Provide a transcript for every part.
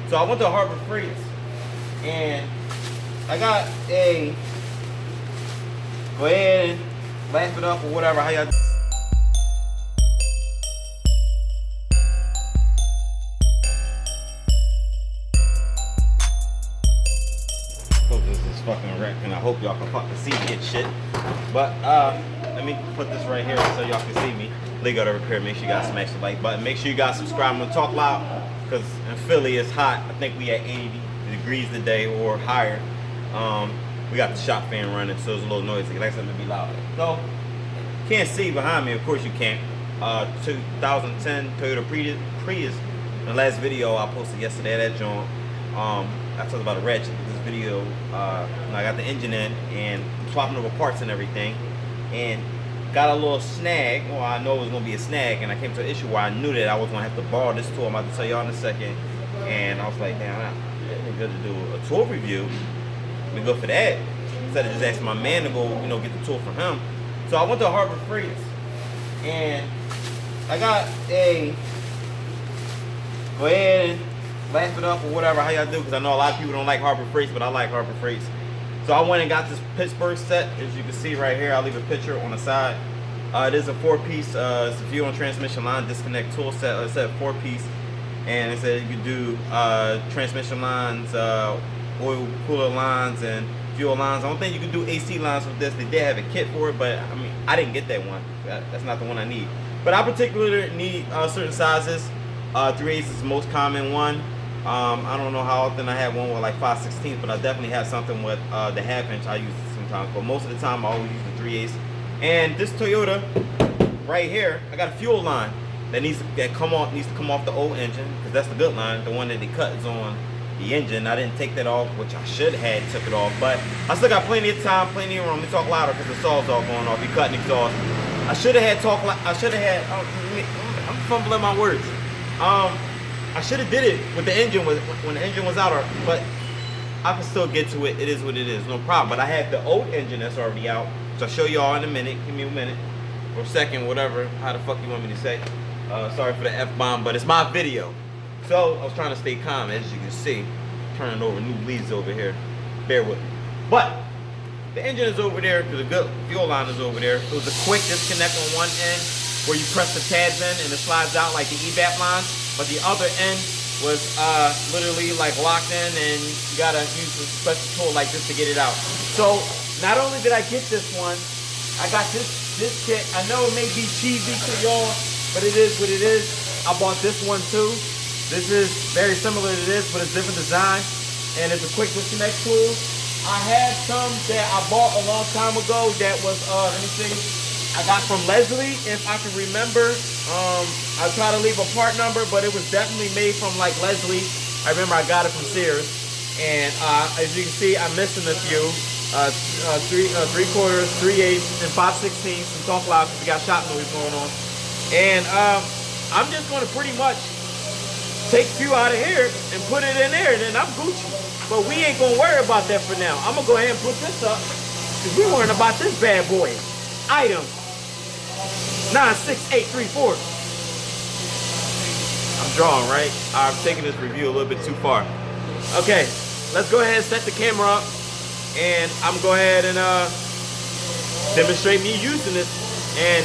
So I went to Harbor Freight and I got a, go ahead and laugh it up or whatever, how y'all. Hope this is fucking wreck and I hope y'all can fucking see me and shit. But let me put this right here so y'all can see me. Leekautorepair, make sure you guys smash the like button. Make sure you guys subscribe. I'm gonna talk loud because in Philly it's hot. I think we at 80 degrees today or higher. We got the shop fan running, so it's a little noisy. Like I said, it'll be loud. So can't see behind me, of course you can't. 2010 Toyota Prius. The last video I posted yesterday, that joint. I talked about a wretch. This video, I got the engine in and swapping over parts and everything, and got a little snag. Well, I know it was gonna be a snag, and I came to an issue where I knew that I was gonna have to borrow this tool. I'm about to tell y'all in a second, and I was like, damn, it'd be good to do a tool review. We go for that instead of just asking my man to go, get the tool from him. So I went to Harbor Freight, and I got a, go ahead and laugh it up or whatever, how y'all do, because I know a lot of people don't like Harbor Freight, but I like Harbor Freight. So I went and got this Pittsburgh set, as you can see right here. I'll leave a picture on the side. It is a 4-piece, it's a fuel and transmission line disconnect tool set. It said 4-piece, and it said you can do transmission lines, oil cooler lines, and fuel lines. I don't think you can do AC lines with this. They did have a kit for it, but I mean, I didn't get that one. That's not the one I need. But I particularly need certain sizes. 3/8 is the most common one. I don't know how often I have one with like 5/16, but I definitely have something with the 1/2 inch. I use it sometimes, but most of the time I always use the 3/8. And this Toyota right here, I got a fuel line that needs to come off the old engine, because that's the good line. The one that they cut is on the engine. I didn't take that off, which I should have took it off, but I still got plenty of time, plenty of room. Let me talk louder because the saw's all going off. You cutting exhaust. I should have had I'm fumbling my words. I should have did it when the engine was out, but I can still get to it. It is what it is, no problem. But I have the old engine that's already out, which I'll show y'all in a minute. Give me a minute or a second, whatever. How the fuck you want me to say? Sorry for the F-bomb, but it's my video. So I was trying to stay calm, as you can see. Turning over new leaves over here. Bear with me. But the engine is over there. The good fuel line is over there. It was a quick disconnect on one end where you press the tabs in and it slides out like the EVAP lines. But the other end was literally like locked in, and you gotta use a special tool like this to get it out. So not only did I get this one, I got this kit. I know it may be cheesy to y'all, but it is what it is. I bought this one too. This is very similar to this, but it's different design, and it's a quick disconnect tool. I had some that I bought a long time ago that was, let me see, I got from Leslie, if I can remember. I'll try to leave a part number, but it was definitely made from like Leslie. I remember I got it from Sears, and as you can see, I'm missing a few. 3/4, 3/8, and 5/16. Some talk loud because we got shop noise going on. And I'm just going to pretty much take a few out of here and put it in there, and then I'm Gucci. But we ain't going to worry about that for now. I'm going to go ahead and put this up, because we're worrying about this bad boy. Item 96834. I'm drawing, right? I'm taking this review a little bit too far. Okay, let's go ahead and set the camera up, and I'm going to go ahead and demonstrate me using this. And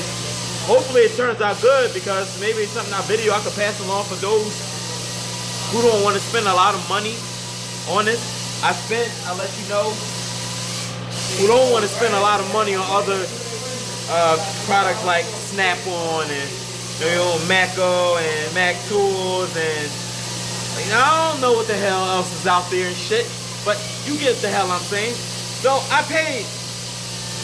hopefully it turns out good, because maybe it's something, our video I could pass along for those who don't want to spend a lot of money on this. I'll let you know, who don't want to spend a lot of money on other products like Snap-on and Mako and Mac Tools, and I don't know what the hell else is out there and shit, but you get the hell I'm saying. So I paid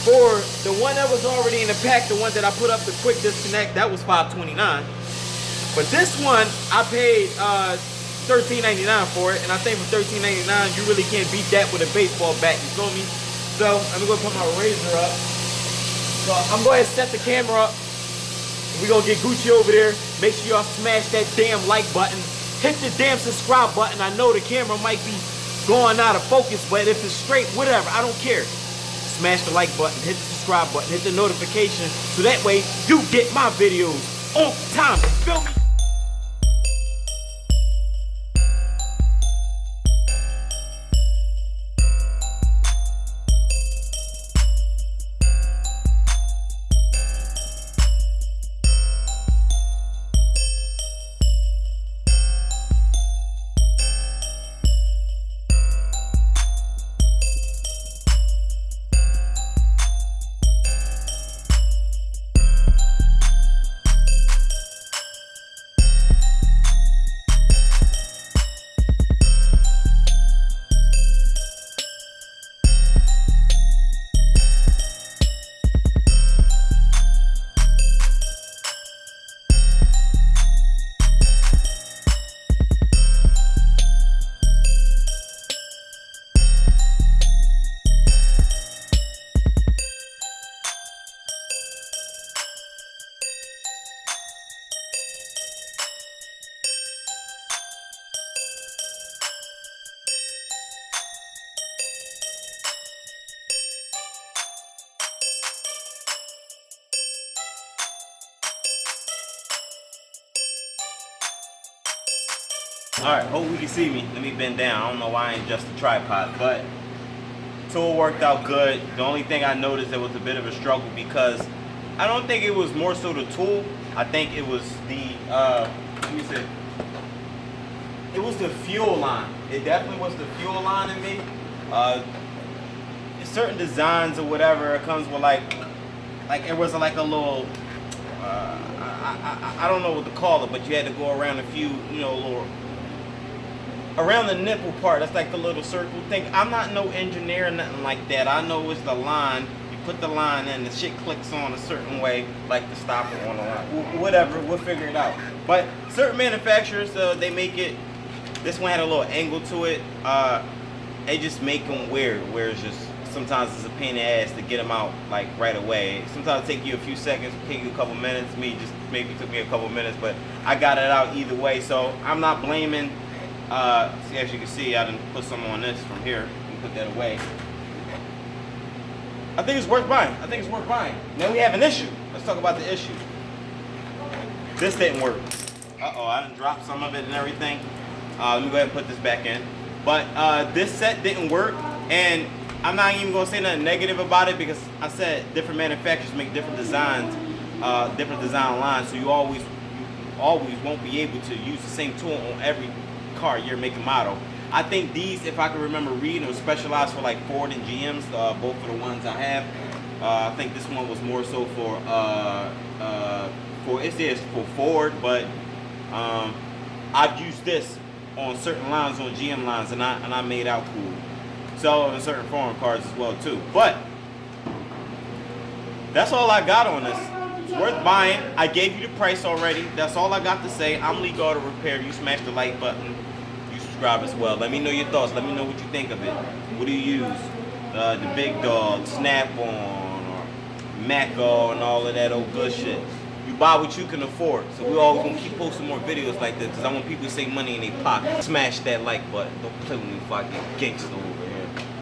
for the one that was already in the pack, the one that I put up, the quick disconnect, that was $5.29. But this one I paid $13.99 for it, and I think for $13.99 you really can't beat that with a baseball bat, you feel me? So I'm gonna go put my razor up. So I'm going to set the camera up. We're going to get Gucci over there. Make sure y'all smash that damn like button. Hit the damn subscribe button. I know the camera might be going out of focus, but if it's straight, whatever, I don't care. Smash the like button, hit the subscribe button, hit the notification, so that way you get my videos on time. Feel me? Alright, hope we can see me. Let me bend down. I don't know why I ain't adjust the tripod, but tool worked out good. The only thing I noticed there was a bit of a struggle because I don't think it was more so the tool. I think it was the let me see. It was the fuel line. It definitely was the fuel line in me. Certain designs or whatever, it comes with like it was like a little I don't know what to call it, but you had to go around a few, you know, little around the nipple part. That's like the little circle thing. I'm not no engineer or nothing like that. I know it's the line. You put the line in, the shit clicks on a certain way, like the stopper on the line. Whatever, we'll figure it out. But certain manufacturers, they make it. This one had a little angle to it. They just make them weird, where it's just sometimes it's a pain in the ass to get them out like right away. Sometimes it take you a few seconds, take you a couple minutes. Maybe took me a couple minutes, but I got it out either way. So I'm not blaming. See, as you can see, I didn't put some on this from here. You put that away. I think it's worth buying. Now we have an issue. Let's talk about the issue. This didn't work. Uh-oh, I done dropped some of it and everything. Let me go ahead and put this back in. But this set didn't work, and I'm not even gonna say nothing negative about it because I said different manufacturers make different designs, different design lines, so you always won't be able to use the same tool on every car year, make, and model. I think these, if I can remember reading, was specialized for like Ford and GMs, both of the ones I have. I think this one was more so for it says for Ford, but I've used this on certain lines, on GM lines, and I made out cool. So in certain foreign cars as well too. But that's all I got on this. It's worth buying. I gave you the price already. That's all I got to say. I'm Leekautorepair. You smash the like button. You subscribe as well. Let me know your thoughts. Let me know what you think of it. What do you use? The Big Dog, Snap-on, or Mako, and all of that old good shit. You buy what you can afford. So we all gonna keep posting more videos like this because I want people to save money in their pocket. Smash that like button. Don't play with me if I get gangsta.